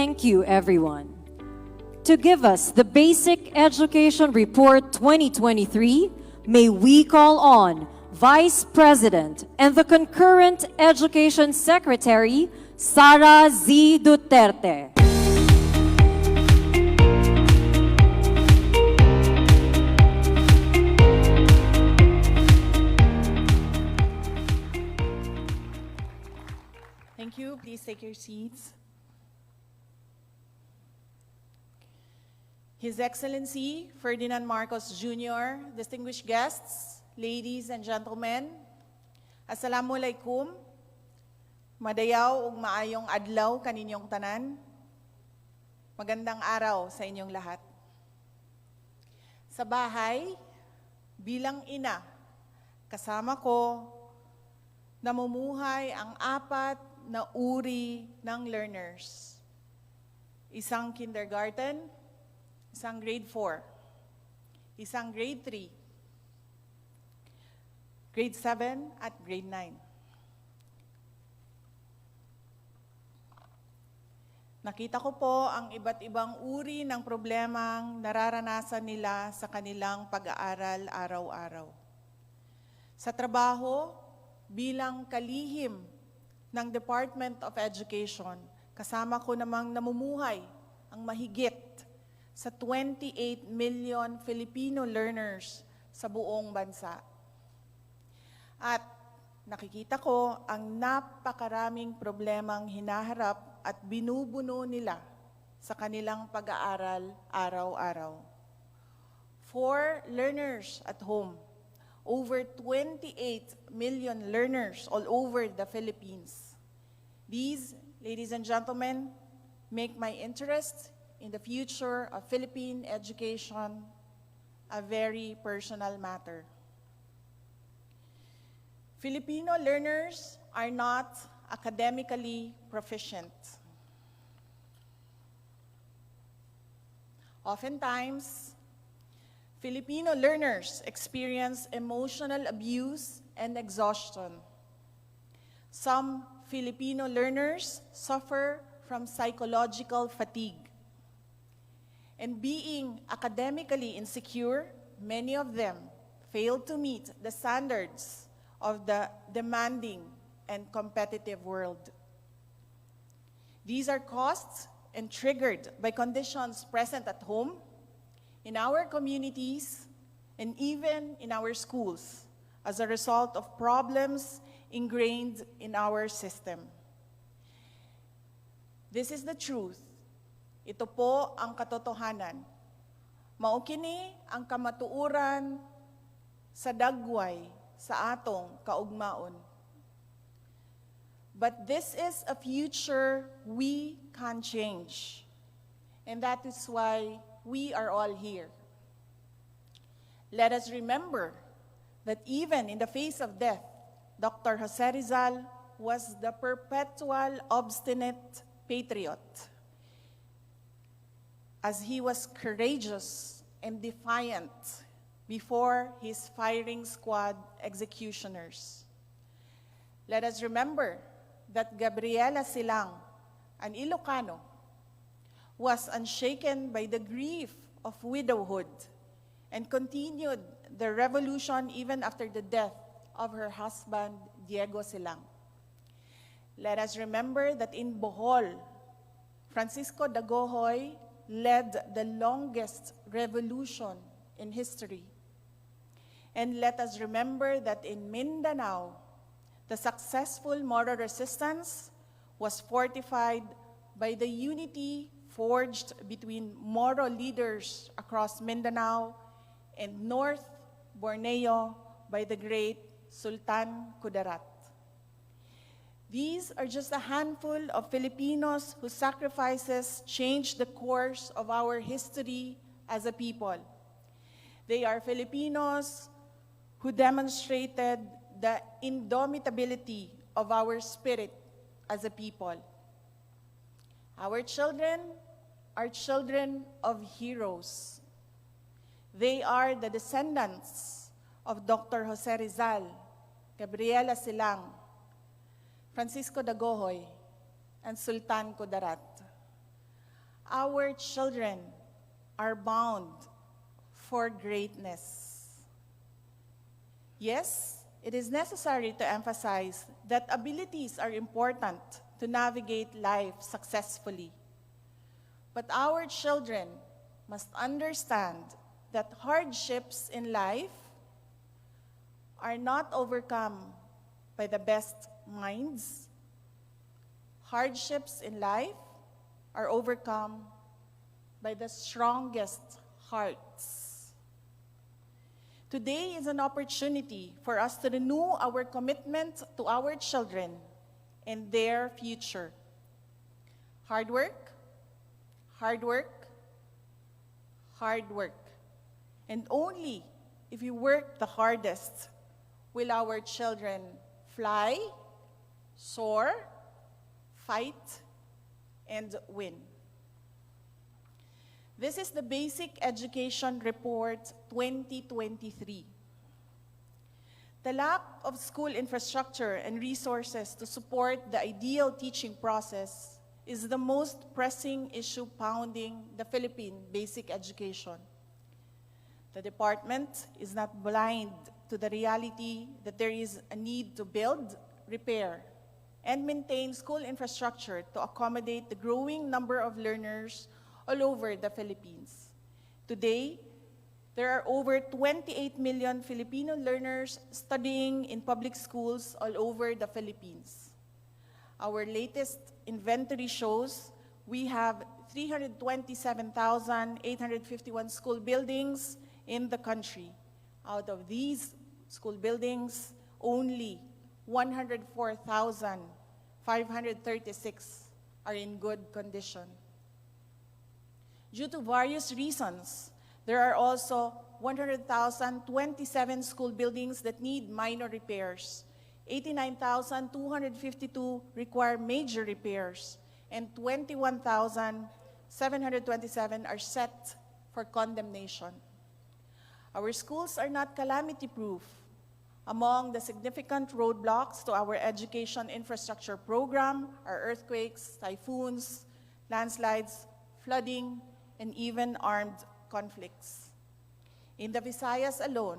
Thank you, everyone. To give us the Basic Education Report 2023, may we call on Vice President and the Concurrent Education Secretary, Sara Z. Duterte. Thank you. Please take your seats. His Excellency Ferdinand Marcos Jr., distinguished guests, ladies and gentlemen, Assalamualaikum, madayaw ug maayong adlaw kaninyong tanan, magandang araw sa inyong lahat. Sa bahay, bilang ina, kasama ko, namumuhay ang apat na uri ng learners. Isang kindergarten, isang grade 4, isang grade 3, grade 7 at grade 9. Nakita ko po ang iba't ibang uri ng problemang nararanasan nila sa kanilang pag-aaral araw-araw. Sa trabaho, bilang kalihim ng Department of Education, kasama ko namang namumuhay ang mahigit sa 28 million Filipino learners sa buong bansa. At nakikita ko ang napakaraming problemang hinaharap at binubuno nila sa kanilang pag-aaral araw-araw. For learners at home, over 28 million learners all over the Philippines. These, ladies and gentlemen, make my interest in the future of Philippine education a very personal matter. Filipino learners are not academically proficient. Oftentimes, Filipino learners experience emotional abuse and exhaustion. Some Filipino learners suffer from psychological fatigue. And being academically insecure, many of them fail to meet the standards of the demanding and competitive world. These are caused and triggered by conditions present at home, in our communities, and even in our schools as a result of problems ingrained in our system. This is the truth. Ito po ang katotohanan. Mao kini ang kamatuuran sa dagway sa atong kaugmaon. But this is a future we can change. And that is why we are all here. Let us remember that even in the face of death, Dr. Jose Rizal was the perpetual obstinate patriot, as he was courageous and defiant before his firing squad executioners. Let us remember that Gabriela Silang, an Ilocano, was unshaken by the grief of widowhood and continued the revolution even after the death of her husband, Diego Silang. Let us remember that in Bohol, Francisco Dagohoy led the longest revolution in history. And let us remember that in Mindanao, the successful Moro resistance was fortified by the unity forged between Moro leaders across Mindanao and North Borneo by the great Sultan Kudarat. These are just a handful of Filipinos whose sacrifices changed the course of our history as a people. They are Filipinos who demonstrated the indomitability of our spirit as a people. Our children are children of heroes. They are the descendants of Dr. Jose Rizal, Gabriela Silang, Francisco Dagohoy, and Sultan Kudarat. Our children are bound for greatness. Yes, it is necessary to emphasize that abilities are important to navigate life successfully. But our children must understand that hardships in life are not overcome by the best minds. Hardships in life are overcome by the strongest hearts. Today is an opportunity for us to renew our commitment to our children and their future. Hard work, hard work, hard work. And only if we work the hardest will our children fly, soar, fight, and win. This is the Basic Education Report 2023. The lack of school infrastructure and resources to support the ideal teaching process is the most pressing issue pounding the Philippine basic education. The department is not blind to the reality that there is a need to build, repair, and maintain school infrastructure to accommodate the growing number of learners all over the Philippines. Today, there are over 28 million Filipino learners studying in public schools all over the Philippines. Our latest inventory shows we have 327,851 school buildings in the country. Out of these school buildings, only 104,536 are in good condition. Due to various reasons, there are also 100,027 school buildings that need minor repairs, 89,252 require major repairs, and 21,727 are set for condemnation. Our schools are not calamity-proof. Among the significant roadblocks to our education infrastructure program are earthquakes, typhoons, landslides, flooding, and even armed conflicts. In the Visayas alone,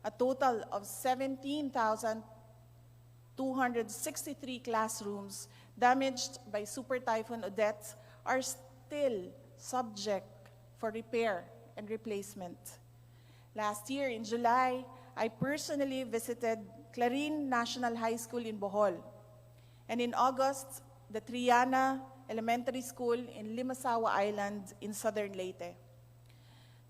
a total of 17,263 classrooms damaged by Super Typhoon Odette are still subject for repair and replacement. Last year in July, I personally visited Clarin National High School in Bohol, and in August, the Triana Elementary School in Limasawa Island in southern Leyte.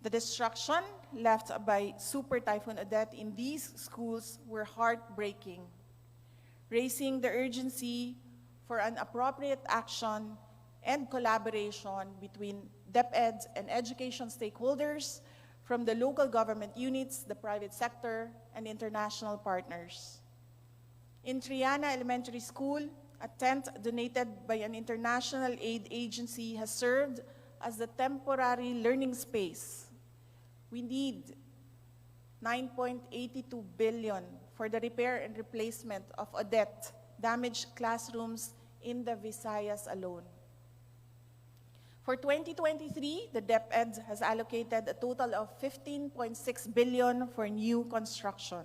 The destruction left by Super Typhoon Odette in these schools were heartbreaking, raising the urgency for an appropriate action and collaboration between DepEd and education stakeholders from the local government units, the private sector, and international partners. In Triana Elementary School, a tent donated by an international aid agency has served as the temporary learning space. We need 9.82 billion for the repair and replacement of Odette damaged classrooms in the Visayas alone. For 2023, the DepEd has allocated a total of 15.6 billion for new construction.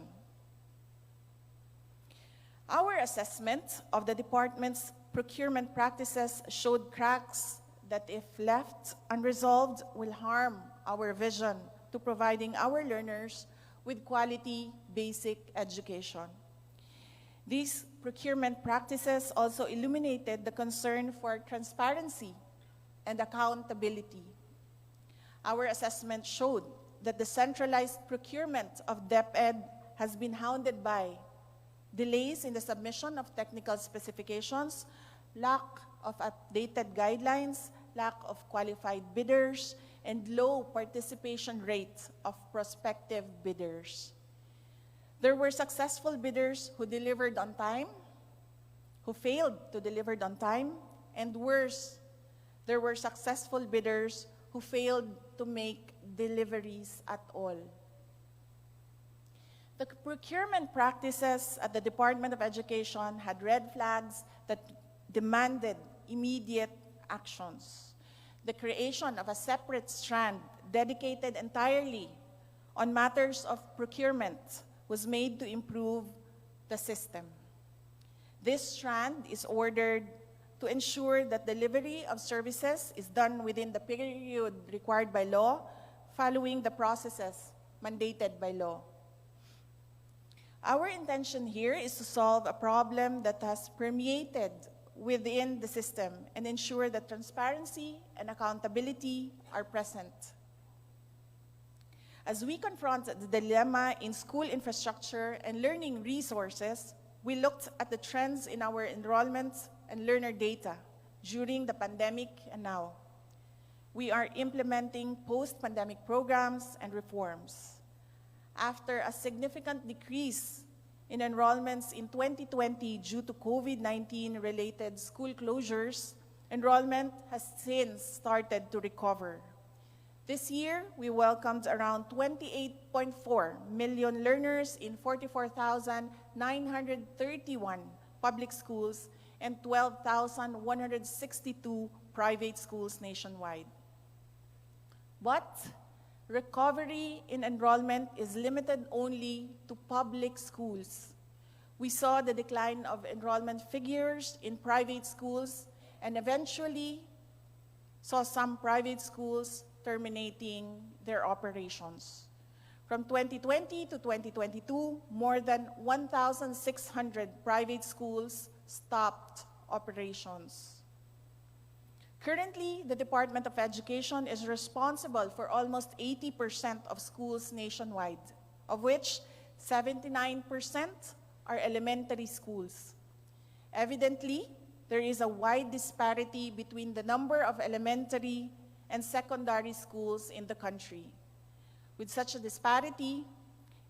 Our assessment of the department's procurement practices showed cracks that, if left unresolved, will harm our vision to providing our learners with quality basic education. These procurement practices also illuminated the concern for transparency and accountability. Our assessment showed that the centralized procurement of DepEd has been hounded by delays in the submission of technical specifications, lack of updated guidelines, lack of qualified bidders, and low participation rates of prospective bidders. There were successful bidders who delivered on time, who failed to deliver on time, and worse, there were successful bidders who failed to make deliveries at all. The procurement practices at the Department of Education had red flags that demanded immediate actions. the creation of a separate strand dedicated entirely on matters of procurement was made to improve the system. This strand is ordered to ensure that delivery of services is done within the period required by law, following the processes mandated by law. Our intention here is to solve a problem that has permeated within the system and ensure that transparency and accountability are present. As we confront the dilemma in school infrastructure and learning resources, we looked at the trends in our enrollment and learner data during the pandemic and now. We are implementing post-pandemic programs and reforms. After a significant decrease in enrollments in 2020 due to COVID-19 related school closures, enrollment has since started to recover. This year, we welcomed around 28.4 million learners in 44,931 public schools and 12,162 private schools nationwide. But recovery in enrollment is limited only to public schools. We saw the decline of enrollment figures in private schools and eventually saw some private schools terminating their operations. From 2020 to 2022, more than 1,600 private schools stopped operations. Currently, the Department of Education is responsible for almost 80% of schools nationwide, of which 79% are elementary schools. Evidently, there is a wide disparity between the number of elementary and secondary schools in the country. With such a disparity,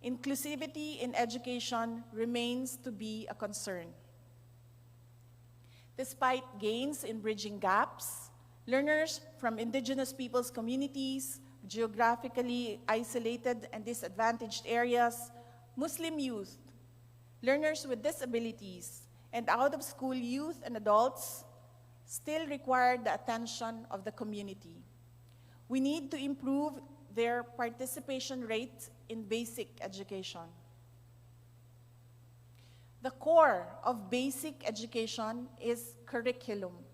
inclusivity in education remains to be a concern. Despite gains in bridging gaps, learners from indigenous peoples' communities, geographically isolated and disadvantaged areas, Muslim youth, learners with disabilities, and out-of-school youth and adults still require the attention of the community. We need to improve their participation rate in basic education. The core of basic education is curriculum.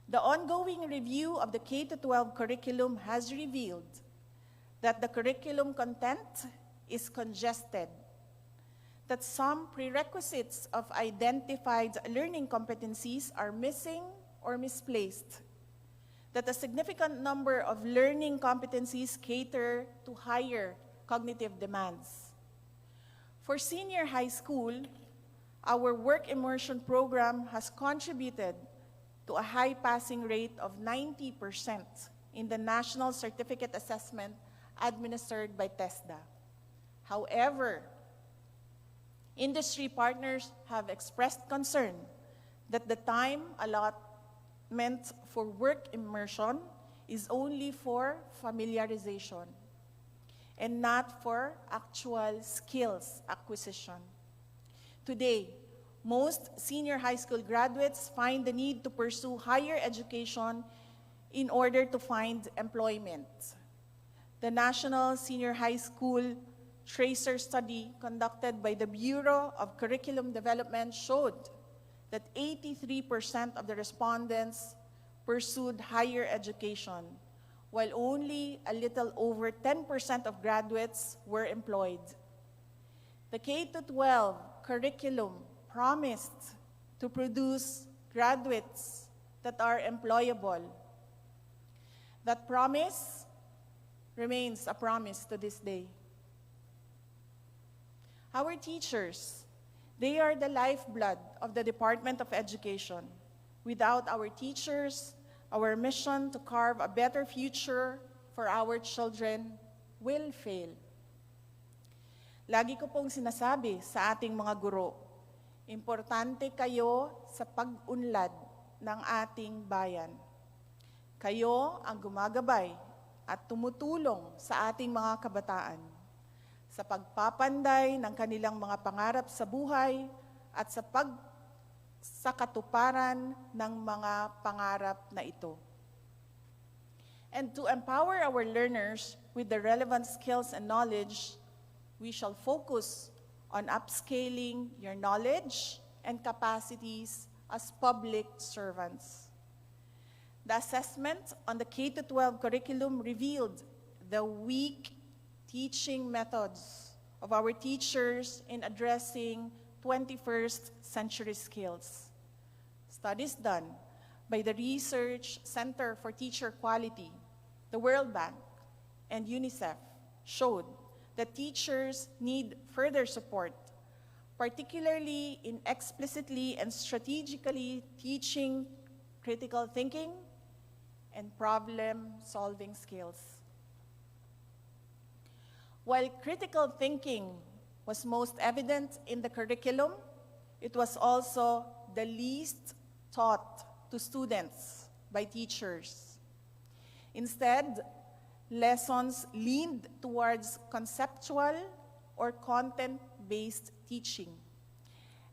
The ongoing review of the K-12 curriculum has revealed that the curriculum content is congested, that some prerequisites of identified learning competencies are missing or misplaced, that a significant number of learning competencies cater to higher cognitive demands. For senior high school, our work immersion program has contributed to a high passing rate of 90% in the National Certificate Assessment administered by TESDA. However, industry partners have expressed concern that the time allotment for work immersion is only for familiarization and not for actual skills acquisition. Today, most senior high school graduates find the need to pursue higher education in order to find employment. The National Senior High School Tracer study conducted by the Bureau of Curriculum Development showed that 83% of the respondents pursued higher education, while only a little over 10% of graduates were employed. The K-12 curriculum promised to produce graduates that are employable. That promise remains a promise to this day. Our teachers, they are the lifeblood of the Department of Education. Without our teachers, our mission to carve a better future for our children will fail. Lagi ko pong sinasabi sa ating mga guro, importante kayo sa pag-unlad ng ating bayan. Kayo ang gumagabay at tumutulong sa ating mga kabataan sa pagpapanday ng kanilang mga pangarap sa buhay at sa katuparan ng mga pangarap na ito. And to empower our learners with the relevant skills and knowledge, we shall focus on upscaling your knowledge and capacities as public servants. The assessment on the K-12 curriculum revealed the weak teaching methods of our teachers in addressing 21st century skills. Studies done by the Research Center for Teacher Quality, the World Bank, and UNICEF showed that teachers need further support, particularly in explicitly and strategically teaching critical thinking and problem-solving skills. While critical thinking was most evident in the curriculum, it was also the least taught to students by teachers. Instead, lessons leaned towards conceptual or content-based teaching,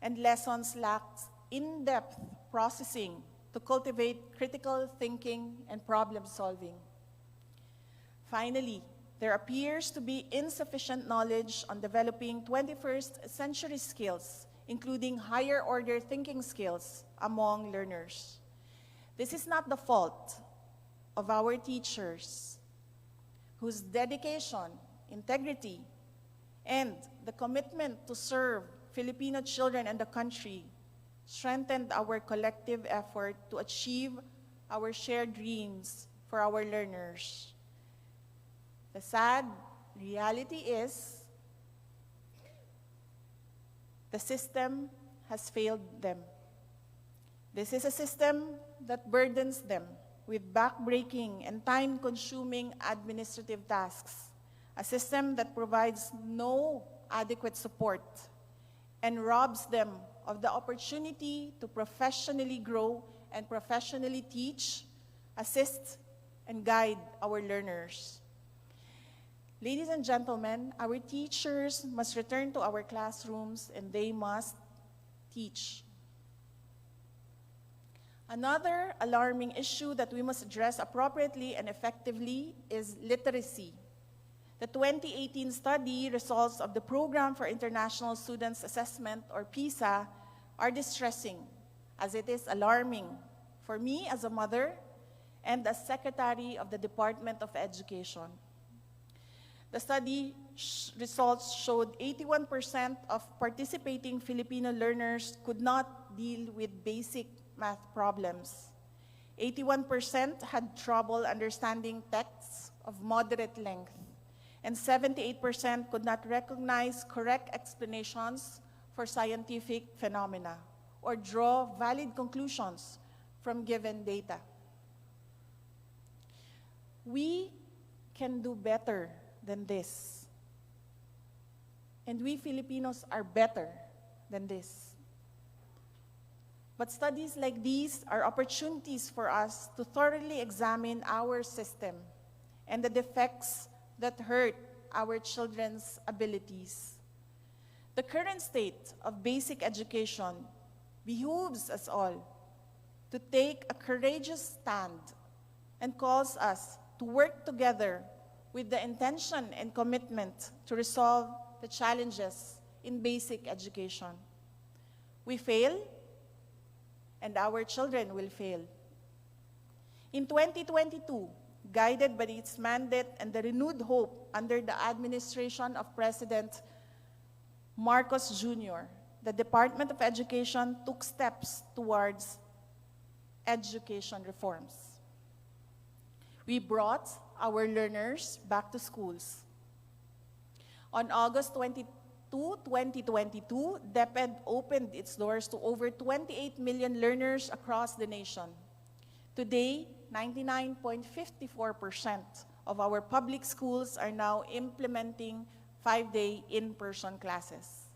and lessons lacked in-depth processing to cultivate critical thinking and problem-solving. Finally, there appears to be insufficient knowledge on developing 21st century skills, including higher-order thinking skills among learners. This is not the fault of our teachers, whose dedication, integrity, and the commitment to serve Filipino children and the country strengthened our collective effort to achieve our shared dreams for our learners. The sad reality is the system has failed them. This is a system that burdens them with backbreaking and time-consuming administrative tasks, a system that provides no adequate support and robs them of the opportunity to professionally grow and professionally teach, assist, and guide our learners. Ladies and gentlemen, our teachers must return to our classrooms and they must teach. Another alarming issue that we must address appropriately and effectively is literacy. The 2018 study results of the Program for International Students Assessment, or PISA, are distressing, as it is alarming for me as a mother and as Secretary of the Department of Education. The study results showed 81% of participating Filipino learners could not deal with basic math problems. 81% had trouble understanding texts of moderate length, and 78% could not recognize correct explanations for scientific phenomena or draw valid conclusions from given data. We can do better than this. And we Filipinos are better than this. But studies like these are opportunities for us to thoroughly examine our system and the defects that hurt our children's abilities. The current state of basic education behooves us all to take a courageous stand and calls us to work together with the intention and commitment to resolve the challenges in basic education. We fail, and our children will fail. In 2022, guided by its mandate and the renewed hope under the administration of President Marcos Jr., the Department of Education took steps towards education reforms. We brought our learners back to schools. On August 22, 2022, DepEd opened its doors to over 28 million learners across the nation. Today, 99.54% of our public schools are now implementing 5-day in-person classes.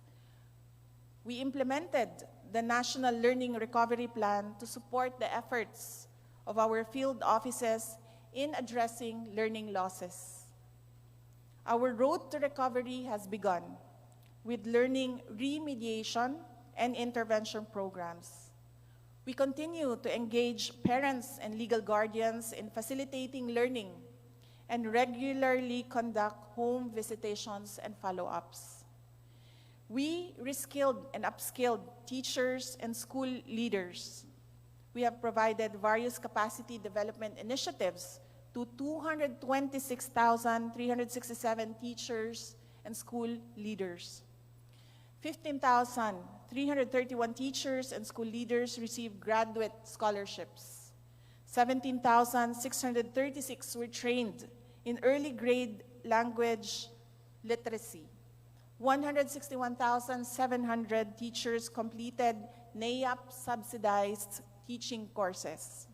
We implemented the National Learning Recovery Plan to support the efforts of our field offices in addressing learning losses. Our road to recovery has begun with learning remediation and intervention programs. We continue to engage parents and legal guardians in facilitating learning and regularly conduct home visitations and follow-ups. We reskilled and upskilled teachers and school leaders. We have provided various capacity development initiatives to 226,367 teachers and school leaders. 15,331 teachers and school leaders received graduate scholarships. 17,636 were trained in early grade language literacy. 161,700 teachers completed NAIAP subsidized teaching courses.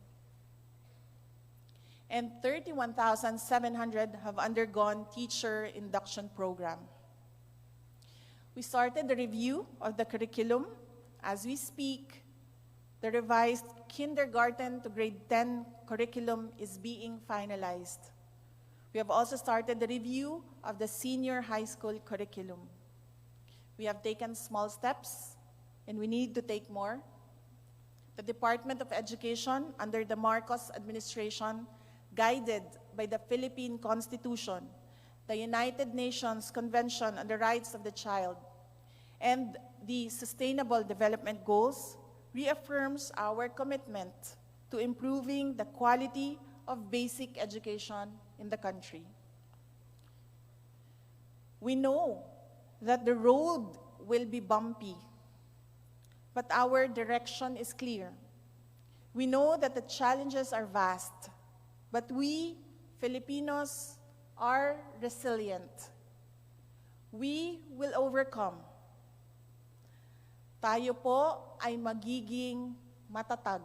And 31,700 have undergone teacher induction program. We started the review of the curriculum. As we speak, the revised kindergarten to grade 10 curriculum is being finalized. We have also started the review of the senior high school curriculum. We have taken small steps, and we need to take more. The Department of Education under the Marcos administration, guided by the Philippine Constitution, the United Nations Convention on the Rights of the Child, and the Sustainable Development Goals, reaffirms our commitment to improving the quality of basic education in the country. We know that the road will be bumpy, but our direction is clear. We know that the challenges are vast, but we, Filipinos, are resilient. We will overcome. Tayo po ay magiging matatag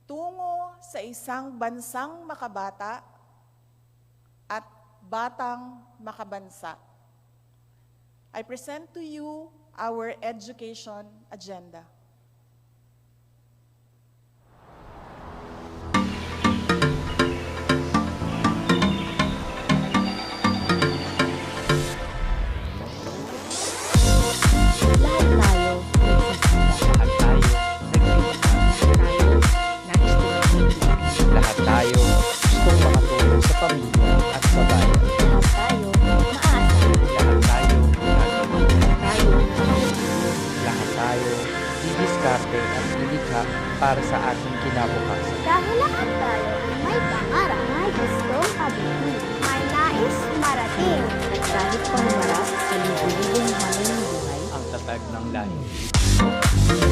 tungo sa isang bansang makabata at batang makabansa. I present to you our education agenda. Lahat tayo gustong makatulong sa pamilya at sa bayan. Lahat tayo maaasahan. Lahat tayo Tayo lahat tayo didiskarte at ilikha para sa ating kinabukasan. dahil lahat tayo may pangarap, may gustong kabihin, may nais marating. At kahit pangarap sa libu-libong hamon ng buhay, Ang tatag ng lahi.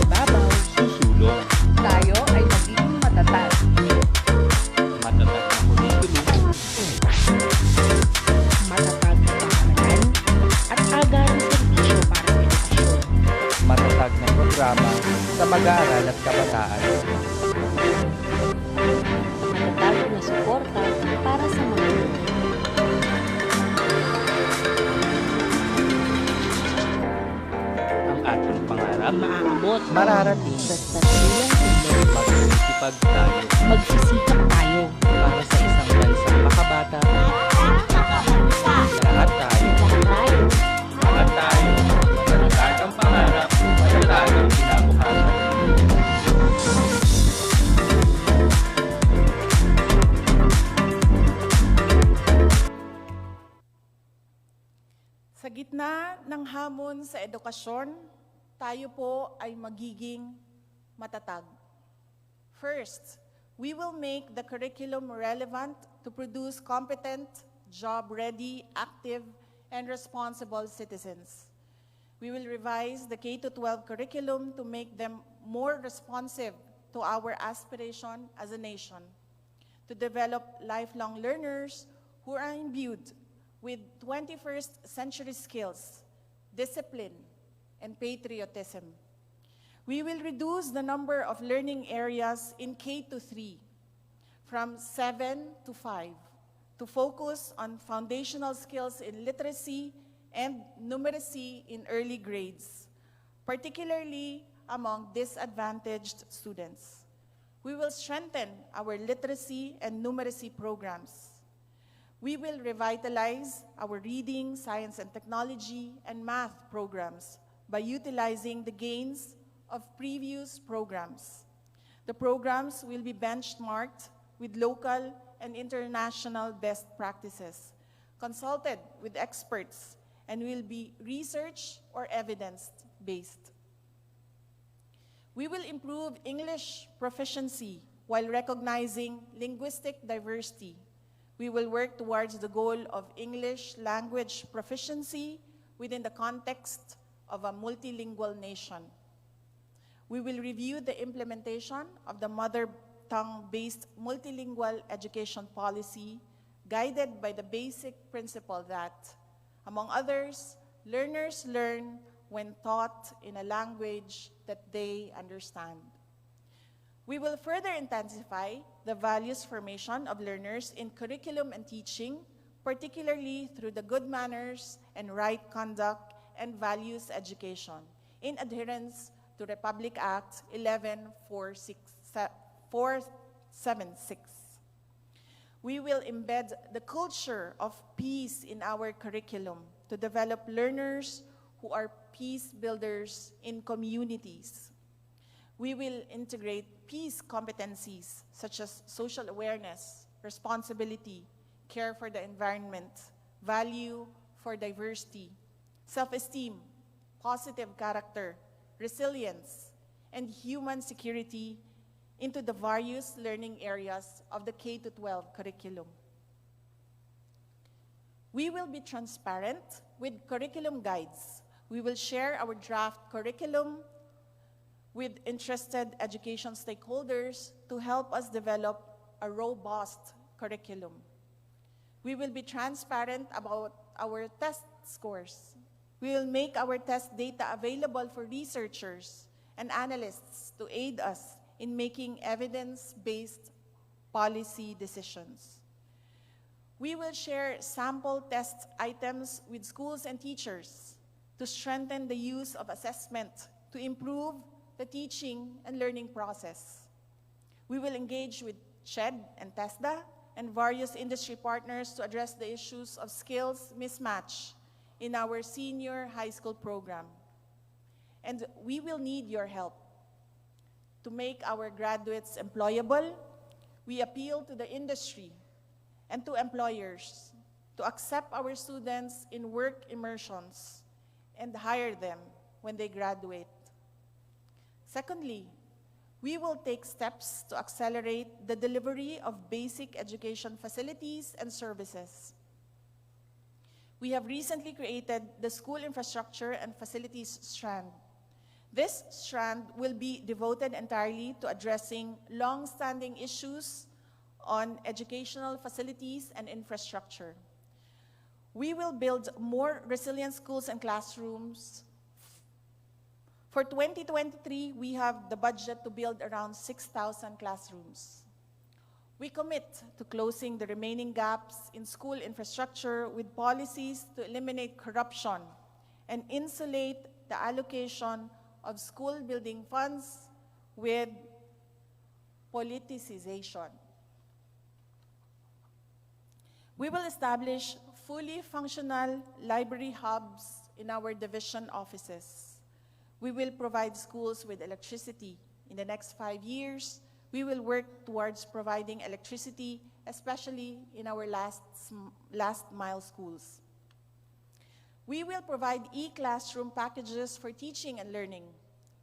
babaw, Susulong. tayo ay magiging matatag. Matatag na kurikulum. Matatag na pamahalaan at agarang serbisyo para sa edukasyon. Matatag na programa sa mag-aaral at kabataan. Matatag na suporta para sa mga ito. Ang ating pangarap Maaabot, mararating. basta't bilang tuloy, Magsisipag tayo magsisikap tayo. para sa isang bansang makabata. Lahat tayo. Lahat tayo Lahat tayo. Matatag ang pangarap. Matatag ang kinabukasan. Sa gitna ng hamon sa edukasyon, tayo po ay magiging matatag. First, we will make the curriculum relevant to produce competent, job-ready, active, and responsible citizens. We will revise the K-12 curriculum to make them more responsive to our aspiration as a nation, to develop lifelong learners who are imbued with 21st century skills, discipline, and patriotism. We will reduce the number of learning areas in K-3 from 7 to 5 to focus on foundational skills in literacy and numeracy in early grades, particularly among disadvantaged students. We will strengthen our literacy and numeracy programs. We will revitalize our reading, science and technology, and math programs by utilizing the gains of previous programs. The programs will be benchmarked with local and international best practices, consulted with experts, and will be research or evidence-based. We will improve English proficiency while recognizing linguistic diversity. We will work towards the goal of English language proficiency within the context of a multilingual nation. We will review the implementation of the mother tongue-based multilingual education policy, guided by the basic principle that, among others, learners learn when taught in a language that they understand. We will further intensify the values formation of learners in curriculum and teaching, particularly through the good manners and right conduct and values education, in adherence to Republic Act 11476. We will embed the culture of peace in our curriculum to develop learners who are peace builders in communities. We will integrate peace competencies such as social awareness, responsibility, care for the environment, value for diversity, self-esteem, positive character, resilience, and human security into the various learning areas of the K-12 curriculum. We will be transparent with curriculum guides. We will share our draft curriculum with interested education stakeholders to help us develop a robust curriculum. We will be transparent about our test scores. We will make our test data available for researchers and analysts to aid us in making evidence-based policy decisions. We will share sample test items with schools and teachers to strengthen the use of assessment to improve the teaching and learning process. We will engage with SHED and TESDA and various industry partners to address the issues of skills mismatch in our senior high school program. And we will need your help to make our graduates employable. We appeal to the industry and to employers to accept our students in work immersions and hire them when they graduate. Secondly, we will take steps to accelerate the delivery of basic education facilities and services. We have recently created the School Infrastructure and Facilities Strand. This strand will be devoted entirely to addressing long-standing issues on educational facilities and infrastructure. We will build more resilient schools and classrooms. For 2023, we have the budget to build around 6,000 classrooms. We commit to closing the remaining gaps in school infrastructure with policies to eliminate corruption and insulate the allocation of school building funds with politicization. We will establish fully functional library hubs in our division offices. We will provide schools with electricity. In the next 5 years, we will work towards providing electricity, especially in our last mile schools. We will provide e-classroom packages for teaching and learning.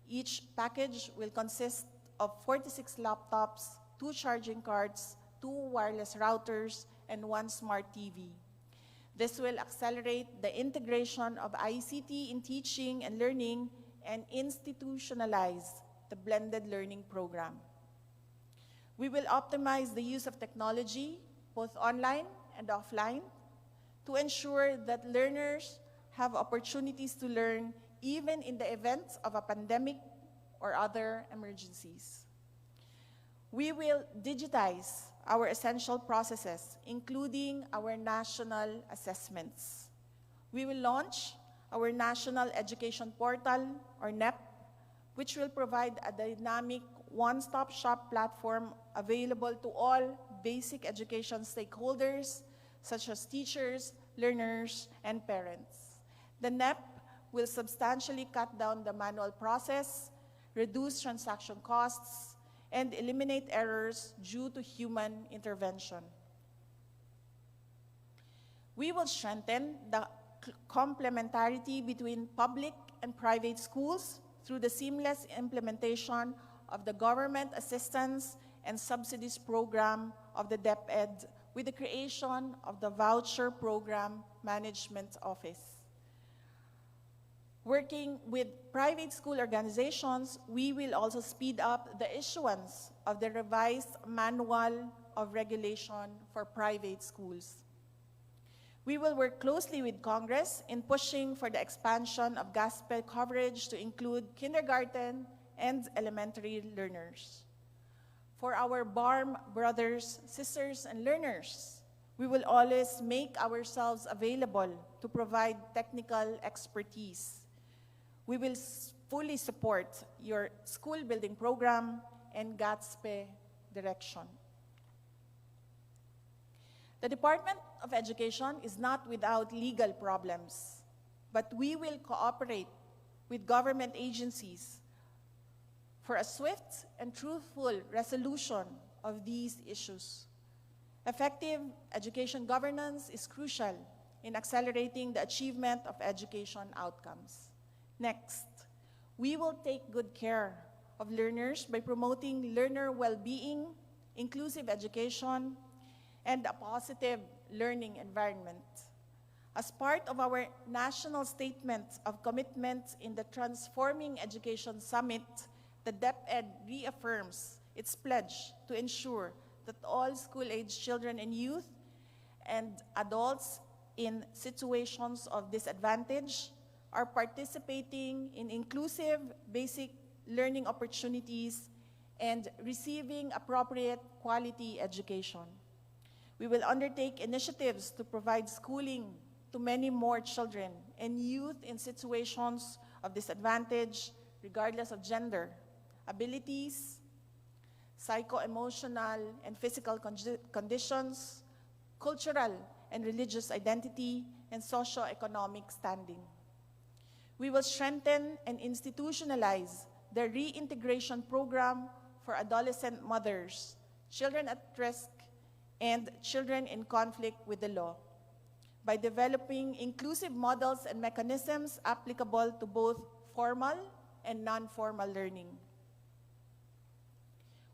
Each package will consist of 46 laptops, 2 charging cards, 2 wireless routers, and 1 smart TV. This will accelerate the integration of ICT in teaching and learning and institutionalize the blended learning program. We will optimize the use of technology, both online and offline, to ensure that learners have opportunities to learn even in the event of a pandemic or other emergencies. We will digitize our essential processes, including our national assessments. We will launch our National Education Portal, or NEP, which will provide a dynamic one-stop-shop platform available to all basic education stakeholders, such as teachers, learners, and parents. The NEP will substantially cut down the manual process, reduce transaction costs, and eliminate errors due to human intervention. We will strengthen the complementarity between public and private schools through the seamless implementation of the Government Assistance and Subsidies Program of the DepEd with the creation of the Voucher Program Management Office. Working with private school organizations, we will also speed up the issuance of the revised Manual of Regulation for private schools. We will work closely with Congress in pushing for the expansion of GASPE coverage to include kindergarten and elementary learners. For our BARM brothers, sisters, and learners, we will always make ourselves available to provide technical expertise. We will fully support your school building program and GASPE direction. The Department of Education is not without legal problems, but we will cooperate with government agencies for a swift and truthful resolution of these issues. Effective education governance is crucial in accelerating the achievement of education outcomes. Next, we will take good care of learners by promoting learner well-being, inclusive education, and a positive learning environment. As part of our national statement of commitment in the Transforming Education Summit, the DepEd reaffirms its pledge to ensure that all school-age children and youth and adults in situations of disadvantage are participating in inclusive basic learning opportunities and receiving appropriate quality education. We will undertake initiatives to provide schooling to many more children and youth in situations of disadvantage, regardless of gender, abilities, psycho-emotional and physical conditions, cultural and religious identity, and socio-economic standing. We will strengthen and institutionalize the reintegration program for adolescent mothers, children at risk, and children in conflict with the law by developing inclusive models and mechanisms applicable to both formal and non-formal learning.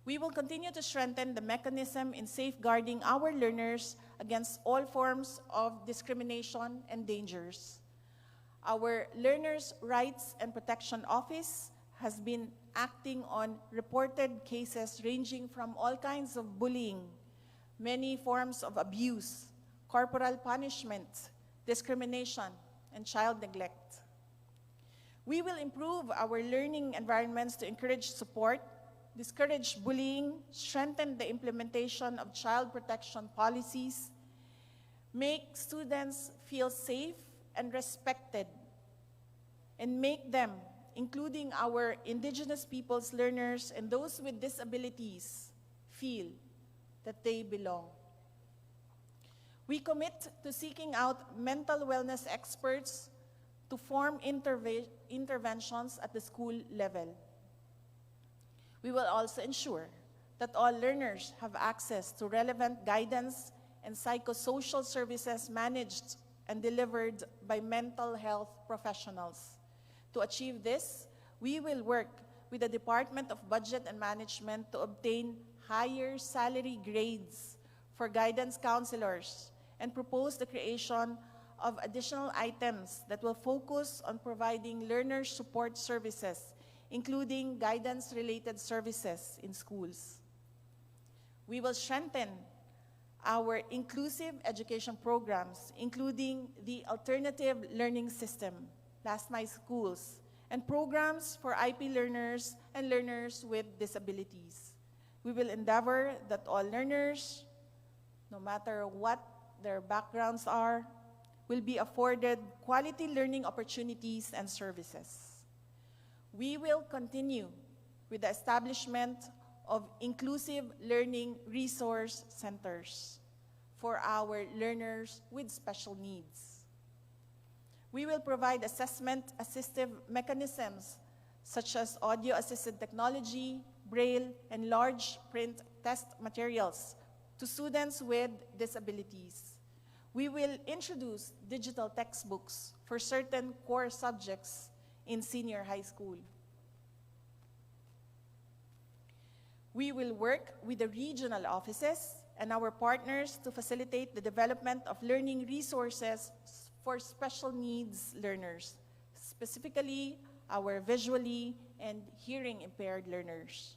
We will continue to strengthen the mechanism in safeguarding our learners against all forms of discrimination and dangers. Our Learners' Rights and Protection Office has been acting on reported cases ranging from all kinds of bullying, many forms of abuse, corporal punishment, discrimination, and child neglect. We will improve our learning environments to encourage support, discourage bullying, strengthen the implementation of child protection policies, make students feel safe and respected, and make them, including our indigenous peoples learners and those with disabilities, feel that they belong. We commit to seeking out mental wellness experts to form interventions at the school level. We will also ensure that all learners have access to relevant guidance and psychosocial services managed and delivered by mental health professionals. To achieve this, we will work with the Department of Budget and Management to obtain higher salary grades for guidance counselors and propose the creation of additional items that will focus on providing learner support services, including guidance-related services in schools. We will strengthen our inclusive education programs, including the alternative learning system, Last Mile Schools, and programs for IP learners and learners with disabilities. We will endeavor that all learners, no matter what their backgrounds are, will be afforded quality learning opportunities and services. We will continue with the establishment of inclusive learning resource centers for our learners with special needs. We will provide assessment assistive mechanisms such as audio-assisted technology, braille, and large print test materials to students with disabilities. We will introduce digital textbooks for certain core subjects in senior high school. We will work with the regional offices and our partners to facilitate the development of learning resources for special needs learners, specifically our visually and hearing impaired learners.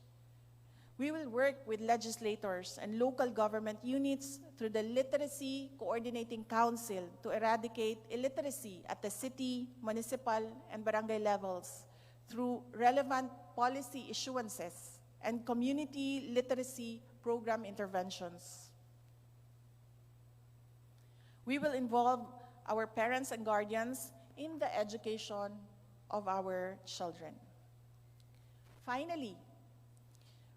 We will work with legislators and local government units through the Literacy Coordinating Council to eradicate illiteracy at the city, municipal, and barangay levels through relevant policy issuances and community literacy program interventions. We will involve our parents and guardians in the education of our children. Finally,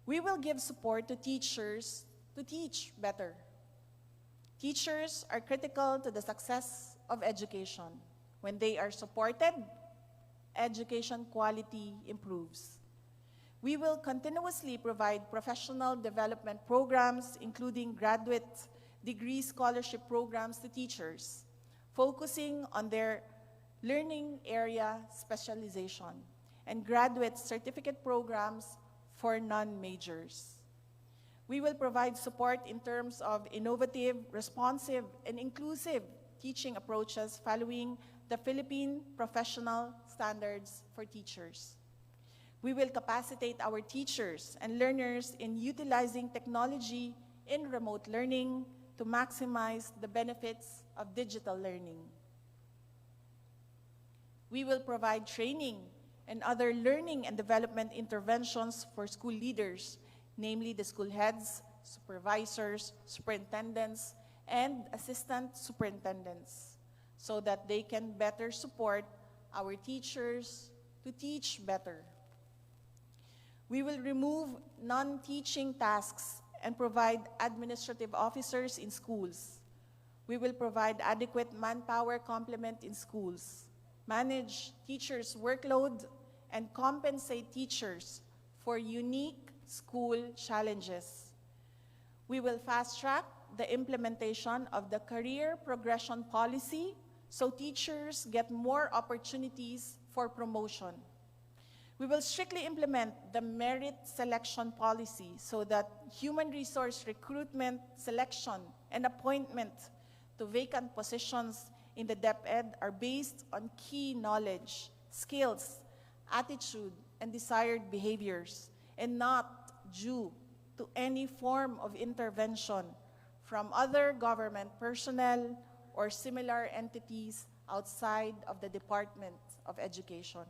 we will give support to teachers to teach better. Teachers are critical to the success of education. When they are supported, education quality improves. We will continuously provide professional development programs, including graduate degree scholarship programs to teachers, focusing on their learning area specialization, and graduate certificate programs for non-majors. We will provide support in terms of innovative, responsive, and inclusive teaching approaches following the Philippine Professional Standards for Teachers. We will capacitate our teachers and learners in utilizing technology in remote learning to maximize the benefits of digital learning. We will provide training and other learning and development interventions for school leaders, namely the school heads, supervisors, superintendents, and assistant superintendents, so that they can better support our teachers to teach better. We will remove non-teaching tasks and provide administrative officers in schools. We will provide adequate manpower complement in schools, manage teachers' workload, and compensate teachers for unique school challenges. We will fast-track the implementation of the career progression policy so teachers get more opportunities for promotion. We will strictly implement the merit selection policy so that human resource recruitment, selection, and appointment to vacant positions in the DepEd are based on key knowledge, skills, attitude, and desired behaviors, and not due to any form of intervention from other government personnel or similar entities outside of the Department of Education.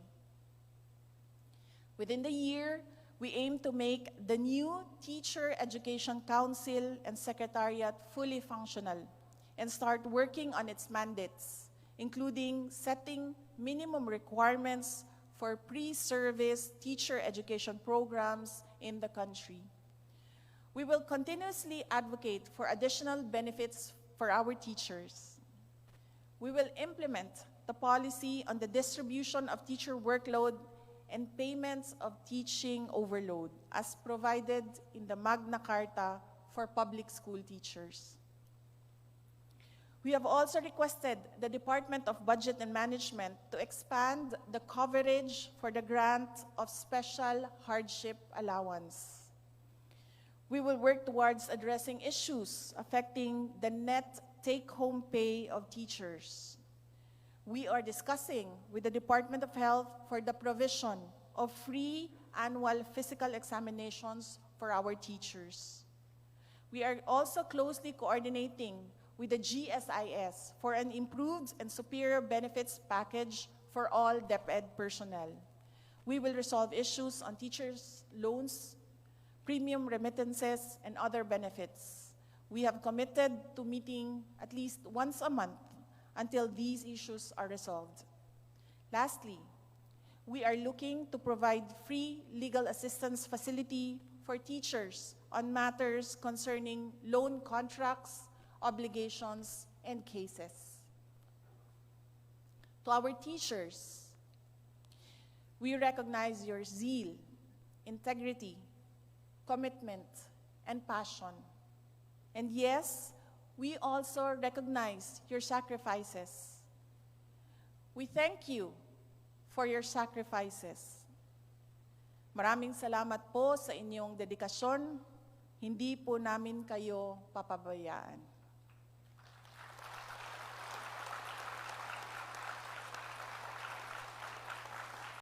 Within the year, we aim to make the new Teacher Education Council and Secretariat fully functional and start working on its mandates, including setting minimum requirements for pre-service teacher education programs in the country. We will continuously advocate for additional benefits for our teachers. We will implement the policy on the distribution of teacher workload and payments of teaching overload as provided in the Magna Carta for public school teachers. We have also requested the Department of Budget and Management to expand the coverage for the grant of special hardship allowance. We will work towards addressing issues affecting the net take-home pay of teachers. We are discussing with the Department of Health for the provision of free annual physical examinations for our teachers. We are also closely coordinating with the GSIS for an improved and superior benefits package for all DepEd personnel. We will resolve issues on teachers' loans, premium remittances, and other benefits. We have committed to meeting at least once a month until these issues are resolved. Lastly, we are looking to provide free legal assistance facility for teachers on matters concerning loan contracts, obligations, and cases. To our teachers, We recognize your zeal, integrity, commitment, and passion. And yes, we also recognize your sacrifices. We thank you for your sacrifices. Maraming salamat po sa inyong dedikasyon. Hindi po namin kayo papabayaan.